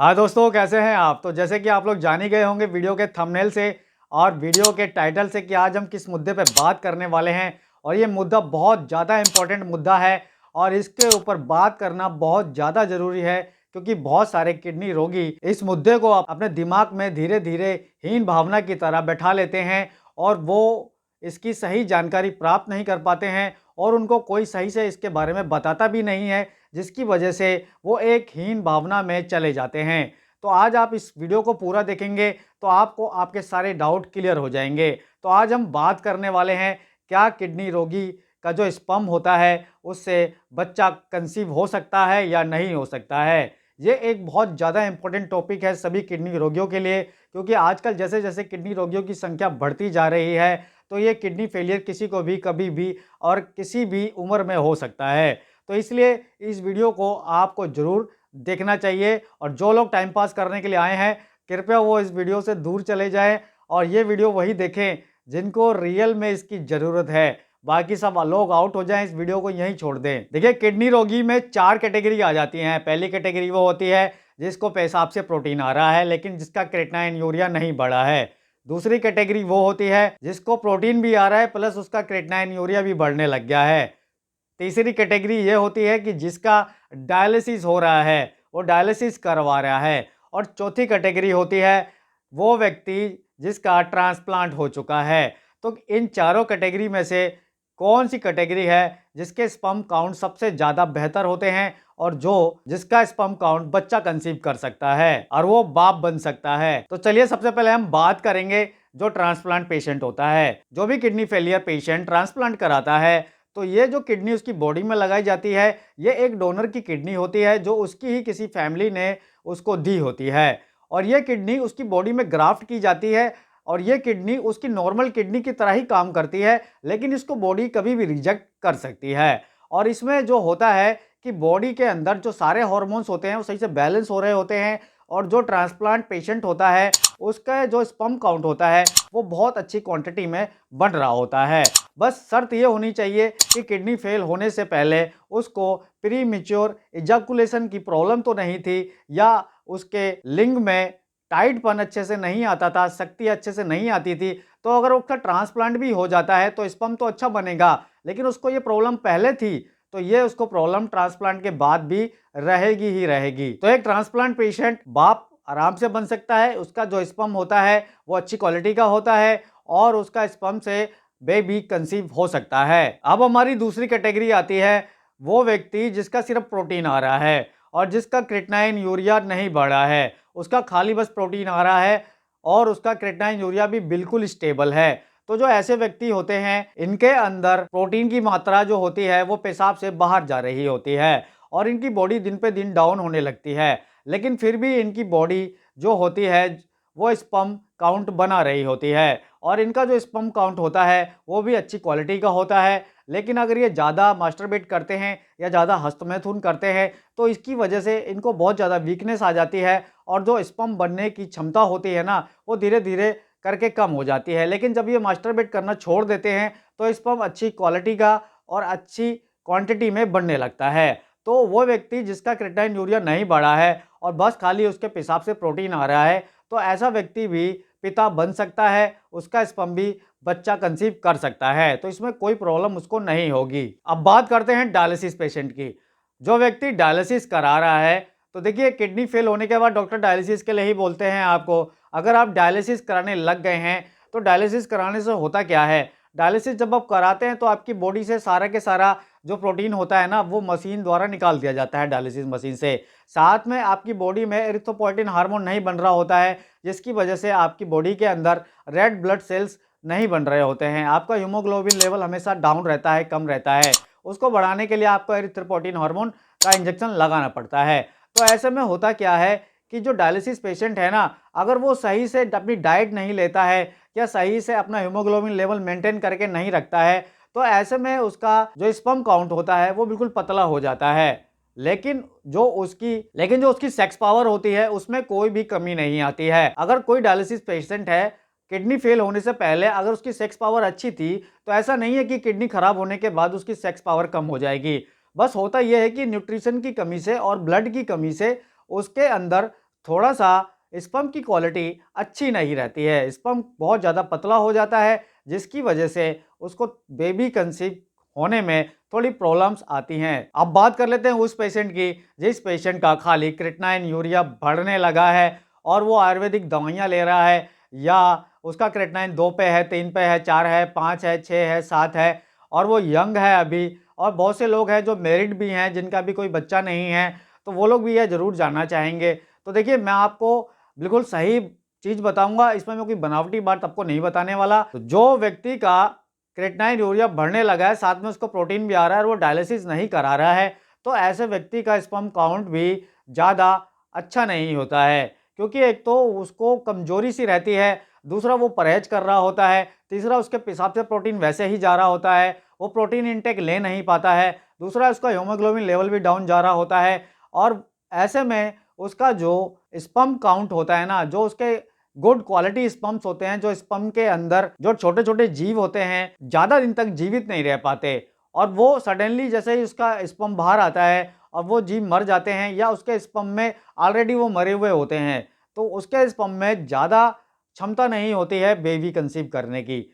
हाँ दोस्तों, कैसे हैं आप। तो जैसे कि आप लोग जान ही गए होंगे वीडियो के थंबनेल से और वीडियो के टाइटल से कि आज हम किस मुद्दे पे बात करने वाले हैं। और ये मुद्दा बहुत ज़्यादा इम्पोर्टेंट मुद्दा है और इसके ऊपर बात करना बहुत ज़्यादा ज़रूरी है, क्योंकि बहुत सारे किडनी रोगी इस मुद्दे को अपने दिमाग में धीरे धीरे हीन भावना की तरह बैठा लेते हैं और वो इसकी सही जानकारी प्राप्त नहीं कर पाते हैं और उनको कोई सही से इसके बारे में बताता भी नहीं है, जिसकी वजह से वो एक हीन भावना में चले जाते हैं। तो आज आप इस वीडियो को पूरा देखेंगे तो आपको आपके सारे डाउट क्लियर हो जाएंगे। तो आज हम बात करने वाले हैं, क्या किडनी रोगी का जो स्पर्म होता है उससे बच्चा कंसीव हो सकता है या नहीं हो सकता है। ये एक बहुत ज़्यादा इंपॉर्टेंट टॉपिक है सभी किडनी रोगियों के लिए, क्योंकि आजकल जैसे जैसे किडनी रोगियों की संख्या बढ़ती जा रही है तो ये किडनी फेलियर किसी को भी कभी भी और किसी भी उम्र में हो सकता है। तो इसलिए इस वीडियो को आपको ज़रूर देखना चाहिए और जो लोग टाइम पास करने के लिए आए हैं कृपया वो इस वीडियो से दूर चले जाएं और ये वीडियो वही देखें जिनको रियल में इसकी ज़रूरत है। बाकी सब लोग आउट हो जाएं, इस वीडियो को यहीं छोड़ दें। देखिए, किडनी रोगी में 4 कैटेगरी आ जाती हैं। पहली कैटेगरी वो होती है जिसको पेशाब से प्रोटीन आ रहा है लेकिन जिसका क्रेटिनाइन यूरिया नहीं बढ़ा है। दूसरी कैटेगरी वो होती है जिसको प्रोटीन भी आ रहा है प्लस उसका क्रेटिनाइन यूरिया भी बढ़ने लग गया है। तीसरी कैटेगरी ये होती है कि जिसका डायलिसिस हो रहा है, वो डायलिसिस करवा रहा है। और चौथी कैटेगरी होती है वो व्यक्ति जिसका ट्रांसप्लांट हो चुका है। तो इन चारों कैटेगरी में से कौन सी कैटेगरी है जिसके स्पर्म काउंट सबसे ज़्यादा बेहतर होते हैं और जिसका स्पर्म काउंट बच्चा कंसीव कर सकता है और वो बाप बन सकता है। तो चलिए सबसे पहले हम बात करेंगे जो ट्रांसप्लांट पेशेंट होता है। जो भी किडनी फेलियर पेशेंट ट्रांसप्लांट कराता है तो ये जो किडनी उसकी बॉडी में लगाई जाती है ये एक डोनर की किडनी होती है जो उसकी ही किसी फैमिली ने उसको दी होती है। और ये किडनी उसकी बॉडी में ग्राफ्ट की जाती है और ये किडनी उसकी नॉर्मल किडनी की तरह ही काम करती है, लेकिन इसको बॉडी कभी भी रिजेक्ट कर सकती है। और इसमें जो होता है कि बॉडी के अंदर जो सारे हार्मोन्स होते हैं वो सही से बैलेंस हो रहे होते हैं और जो ट्रांसप्लांट पेशेंट होता है उसका जो स्पर्म काउंट होता है वो बहुत अच्छी क्वांटिटी में बन रहा होता है। बस शर्त ये होनी चाहिए कि किडनी फेल होने से पहले उसको प्री मैच्योर इजैकुलेशन की प्रॉब्लम तो नहीं थी या उसके लिंग में टाइटपन अच्छे से नहीं आता था, शक्ति अच्छे से नहीं आती थी। तो अगर उसका ट्रांसप्लांट भी हो जाता है तो स्पर्म तो अच्छा बनेगा, लेकिन उसको ये प्रॉब्लम पहले थी तो ये उसको प्रॉब्लम ट्रांसप्लांट के बाद भी रहेगी ही रहेगी। तो एक ट्रांसप्लांट पेशेंट बाप आराम से बन सकता है, उसका जो स्पर्म होता है वो अच्छी क्वालिटी का होता है और उसका स्पर्म से बेबी कंसीव हो सकता है। अब हमारी दूसरी कैटेगरी आती है वो व्यक्ति जिसका सिर्फ प्रोटीन आ रहा है और जिसका क्रेटिनाइन यूरिया नहीं बढ़ा है, उसका खाली बस प्रोटीन आ रहा है और उसका क्रेटिनाइन यूरिया भी बिल्कुल स्टेबल है। तो जो ऐसे व्यक्ति होते हैं इनके अंदर प्रोटीन की मात्रा जो होती है वो पेशाब से बाहर जा रही होती है और इनकी बॉडी दिन पे दिन डाउन होने लगती है, लेकिन फिर भी इनकी बॉडी जो होती है वो स्पर्म काउंट बना रही होती है और इनका जो स्पर्म काउंट होता है वो भी अच्छी क्वालिटी का होता है। लेकिन अगर ये ज़्यादा मास्टरबेट करते हैं या ज़्यादा हस्तमैथुन करते हैं तो इसकी वजह से इनको बहुत ज़्यादा वीकनेस आ जाती है और जो स्पर्म बनने की क्षमता होती है ना वो धीरे धीरे करके कम हो जाती है। लेकिन जब ये मास्टरबेट करना छोड़ देते हैं तो स्पर्म अच्छी क्वालिटी का और अच्छी क्वांटिटी में बनने लगता है। तो वो व्यक्ति जिसका क्रेटिनाइन यूरिया नहीं बढ़ा है और बस खाली उसके पेशाब से प्रोटीन आ रहा है तो ऐसा व्यक्ति भी पिता बन सकता है, उसका स्पर्म भी बच्चा कंसीव कर सकता है। तो इसमें कोई प्रॉब्लम उसको नहीं होगी। अब बात करते हैं डायलिसिस पेशेंट की। जो व्यक्ति डायलिसिस करा रहा है तो देखिए, किडनी फेल होने के बाद डॉक्टर डायलिसिस के लिए ही बोलते हैं आपको। अगर आप डायलिसिस कराने लग गए हैं तो डायलिसिस कराने से होता क्या है, डायलिसिस जब आप कराते हैं तो आपकी बॉडी से सारा के सारा जो प्रोटीन होता है ना वो मशीन द्वारा निकाल दिया जाता है डायलिसिस मशीन से। साथ में आपकी बॉडी में एरिथ्रोपोएटिन हार्मोन नहीं बन रहा होता है, जिसकी वजह से आपकी बॉडी के अंदर रेड ब्लड सेल्स नहीं बन रहे होते हैं। आपका हीमोग्लोबिन लेवल हमेशा डाउन रहता है, कम रहता है। उसको बढ़ाने के लिए आपको एरिथ्रोपोएटिन हार्मोन का इंजेक्शन लगाना पड़ता है। तो ऐसे में होता क्या है कि जो डायलिसिस पेशेंट है ना, अगर वो सही से अपनी डाइट नहीं लेता है या सही से अपना हीमोग्लोबिन लेवल मेंटेन करके नहीं रखता है तो ऐसे में उसका जो स्पर्म काउंट होता है वो बिल्कुल पतला हो जाता है। लेकिन जो उसकी सेक्स पावर होती है उसमें कोई भी कमी नहीं आती है। अगर कोई डायलिसिस पेशेंट है, किडनी फेल होने से पहले अगर उसकी सेक्स पावर अच्छी थी तो ऐसा नहीं है कि किडनी खराब होने के बाद उसकी सेक्स पावर कम हो जाएगी। बस होता यह है कि न्यूट्रिशन की कमी से और ब्लड की कमी से उसके अंदर थोड़ा सा स्पर्म की क्वालिटी अच्छी नहीं रहती है। स्पर्म बहुत ज़्यादा पतला हो जाता है, जिसकी वजह से उसको बेबी कंसीव होने में थोड़ी प्रॉब्लम्स आती हैं। अब बात कर लेते हैं उस पेशेंट की जिस पेशेंट का खाली क्रेटिनाइन यूरिया बढ़ने लगा है और वो आयुर्वेदिक दवाइयाँ ले रहा है, या उसका क्रेटिनाइन 2 पे है, 3 पे है, 4 है, 5 है, 6 है, 7 है और वो यंग है अभी। और बहुत से लोग हैं जो मैरिड भी हैं, जिनका भी कोई बच्चा नहीं है, तो वो लोग भी ये ज़रूर जानना चाहेंगे। तो देखिए, मैं आपको बिल्कुल सही चीज़ बताऊँगा, इसमें मैं कोई बनावटी बात आपको नहीं बताने वाला। तो जो व्यक्ति का क्रेटिनाइन यूरिया बढ़ने लगा है, साथ में उसको प्रोटीन भी आ रहा है और वो डायलिसिस नहीं करा रहा है, तो ऐसे व्यक्ति का स्पर्म काउंट भी ज़्यादा अच्छा नहीं होता है। क्योंकि एक तो उसको कमज़ोरी सी रहती है, दूसरा वो परहेज़ कर रहा होता है, तीसरा उसके पेशाब से प्रोटीन वैसे ही जा रहा होता है, वो प्रोटीन इंटेक ले नहीं पाता है, दूसरा उसका हीमोग्लोबिन लेवल भी डाउन जा रहा होता है और ऐसे में उसका जो स्पर्म काउंट होता है ना, जो उसके गुड क्वालिटी स्पर्म्स होते हैं, जो स्पर्म के अंदर जो छोटे-छोटे जीव होते हैं, ज़्यादा दिन तक जीवित नहीं रह पाते और वो सडनली जैसे ही उसका स्पर्म बाहर आता है और वो जीव मर जाते हैं या उसके स्पर्म में ऑलरेडी वो मरे हुए होते हैं, तो उसके स्पर्म में ज़्यादा क्षमता नहीं होती है बेबी कंसीव करने की।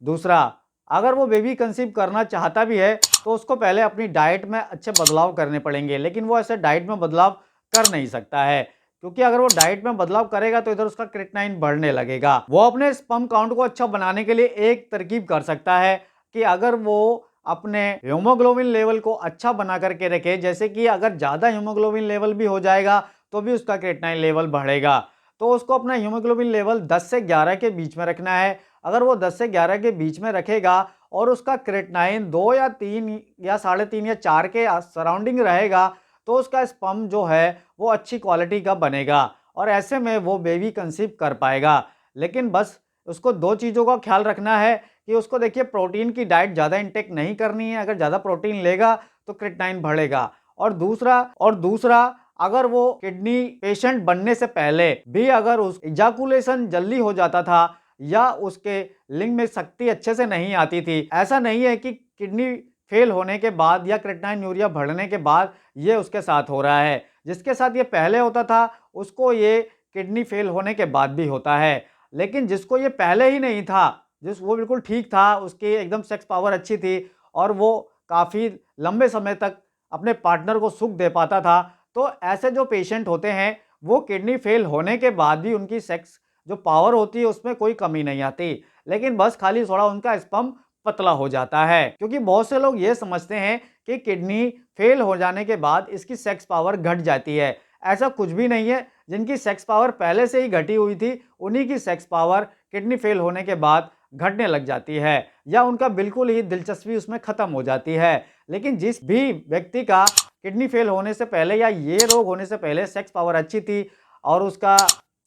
दूसरा, अगर वो बेबी कंसीव करना चाहता भी है, तो उसको पहले अपनी डाइट में अच्छे बदलाव करने पड़ेंगे, लेकिन वो ऐसे डाइट में बदलाव कर नहीं सकता है। क्योंकि अगर वो डाइट में बदलाव करेगा तो इधर उसका क्रेटिनाइन बढ़ने लगेगा। वो अपने स्पर्म काउंट को अच्छा बनाने के लिए एक तरकीब कर सकता है कि अगर वो अपने हीमोग्लोबिन लेवल को अच्छा बना करके रखे, जैसे कि अगर ज़्यादा हीमोग्लोबिन लेवल भी हो जाएगा तो भी उसका क्रेटिनाइन लेवल बढ़ेगा। तो उसको अपना हीमोग्लोबिन लेवल 10 से 11 के बीच में रखना है। अगर वो 10 से 11 के बीच में रखेगा और उसका क्रेटिनाइन 2 या 3 या 3.5 या 4 के सराउंडिंग रहेगा, तो उसका स्पर्म जो है वो अच्छी क्वालिटी का बनेगा और ऐसे में वो बेबी कंसीव कर पाएगा। लेकिन बस उसको 2 चीज़ों का ख्याल रखना है कि उसको देखिए प्रोटीन की डाइट ज़्यादा इंटेक नहीं करनी है। अगर ज़्यादा प्रोटीन लेगा तो क्रेटिनाइन बढ़ेगा और दूसरा अगर वो किडनी पेशेंट बनने से पहले भी अगर उस इजाकुलेशन जल्दी हो जाता था या उसके लिंग में शक्ति अच्छे से नहीं आती थी, ऐसा नहीं है कि किडनी फेल होने के बाद या क्रेटिनाइन यूरिया बढ़ने के बाद ये उसके साथ हो रहा है। जिसके साथ ये पहले होता था उसको ये किडनी फेल होने के बाद भी होता है। लेकिन जिसको ये पहले ही नहीं था, वो बिल्कुल ठीक था, उसकी एकदम सेक्स पावर अच्छी थी और वो काफ़ी लंबे समय तक अपने पार्टनर को सुख दे पाता था, तो ऐसे जो पेशेंट होते हैं वो किडनी फेल होने के बाद भी उनकी सेक्स जो पावर होती है उसमें कोई कमी नहीं आती। लेकिन बस खाली थोड़ा उनका स्पर्म पतला हो जाता है। क्योंकि बहुत से लोग ये समझते हैं कि किडनी फेल हो जाने के बाद इसकी सेक्स पावर घट जाती है। ऐसा कुछ भी नहीं है। जिनकी सेक्स पावर पहले से ही घटी हुई थी, उन्हीं की सेक्स पावर किडनी फेल होने के बाद घटने लग जाती है या उनका बिल्कुल ही दिलचस्पी उसमें खत्म हो जाती है। लेकिन जिस भी व्यक्ति का किडनी फेल होने से पहले या ये रोग होने से पहले सेक्स पावर अच्छी थी और उसका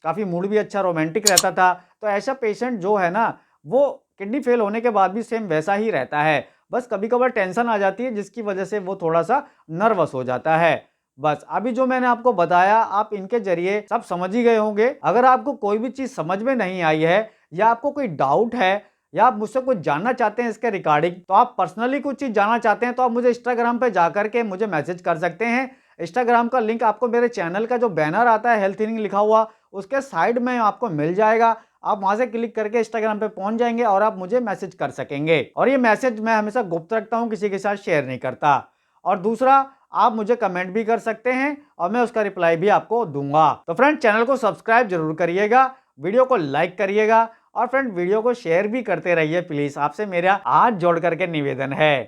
काफ़ी मूड भी अच्छा रोमांटिक रहता था, तो ऐसा पेशेंट जो है ना, वो किडनी फेल होने के बाद भी सेम वैसा ही रहता है। बस कभी-कभार टेंशन आ जाती है जिसकी वजह से वो थोड़ा-सा नर्वस हो जाता है। बस अभी जो मैंने आपको बताया आप इनके ज़रिए सब समझ ही गए होंगे। अगर आपको कोई भी चीज़ समझ में नहीं आई है या आपको कोई डाउट है या आप मुझसे कुछ जानना चाहते हैं इसके रिगार्डिंग, तो आप पर्सनली कुछ चीज़ जानना चाहते हैं तो आप मुझे इंस्टाग्राम पे जाकर के मुझे मैसेज कर सकते हैं। इंस्टाग्राम का लिंक आपको मेरे चैनल का जो बैनर आता है हेल्थ हीलिंग लिखा हुआ, उसके साइड में आपको मिल जाएगा। आप वहाँ से क्लिक करके इंस्टाग्राम पे पहुँच जाएँगे और आप मुझे मैसेज कर सकेंगे और ये मैसेज मैं हमेशा गुप्त रखता हूँ, किसी के साथ शेयर नहीं करता। और दूसरा, आप मुझे कमेंट भी कर सकते हैं और मैं उसका रिप्लाई भी आपको दूँगा। तो फ्रेंड, चैनल को सब्सक्राइब ज़रूर करिएगा, वीडियो को लाइक करिएगा और फ्रेंड वीडियो को शेयर भी करते रहिए प्लीज़। आपसे मेरा हाथ जोड़ कर के निवेदन है।